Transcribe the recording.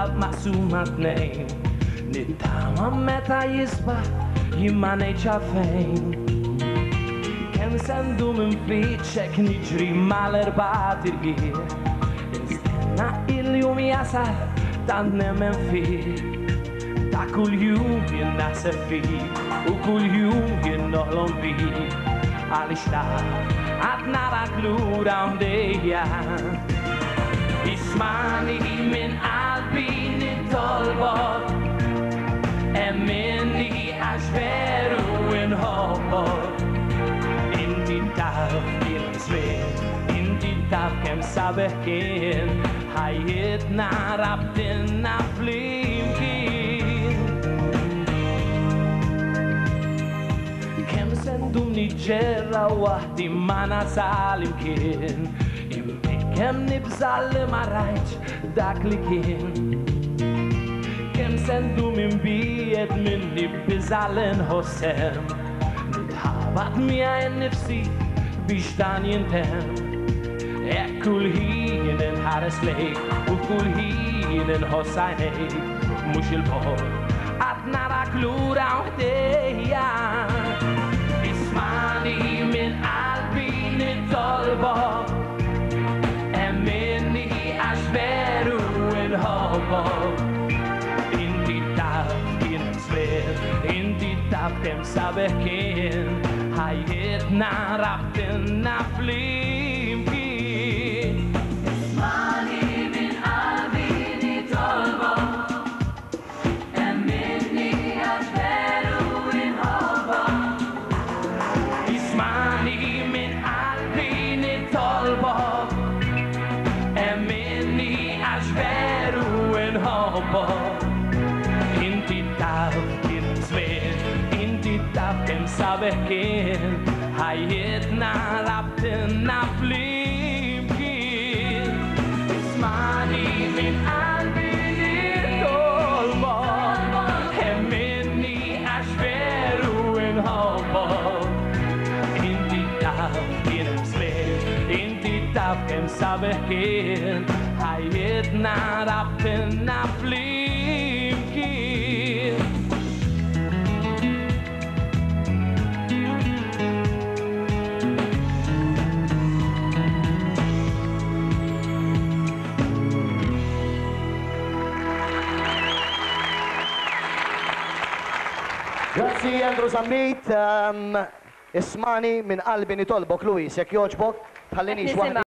qalb maqsuma tnejn. Nittama meta jisbaħ jimma ngħidx għalfejn. Kemm sendu minn fiċċek niġri mal-erba' tirghier. Nistenna il-jum jasal tant nemmen fik. Ta' kuljum jien naħseb fik u kuljum jien noħlom bik. Għaliex taf għad narak lura ħdejja. Ismani minn qalbi nittolbok, emminni għax veru inħobbok. Inti taf kien żmien, inti taf kemm sabeħ kien, ħajjitna rabtinna flimkien. Kemm sendum niġġerra waħdi ma nasal imkien, kemm nibżal li ma rajtx dak li kien. Kemm sendu minn bied minni biżal inħossem. Nitħabat miegħi nnifsi biex dan jintemm. Hekk kull ħin inħares lejk u kull ħin inħoss għajnejk. Mhux il-bogħod qed narak lura ħdejja. Ismani minn qalbi nittolbok, emminni għax veru inħobbok. Inti taf kien żmien, inti taf kemm sabeħ kien, ħajjitna rabtinna flimkien. Ismani minn qalbi nitolbok, emminni għax veru inħobbok. Ismani minn qalbi nittolbok, emminni għax veru inħobbok. Inti taf kien żmien, inti taf kemm sabeħ kien, ħajjitna rabtinna flimkien. Ismani minn qalbi nittolbok, emminni għax veru inħobbok. Inti taf kien żmien, inti taf kemm sabeħ kien, ħajjitna rabtinna flimkien. Grazzi Andrew Zammit, ismani minn qalbi nitolbok Luis, jekk jogħġbok, tħallinix waħda.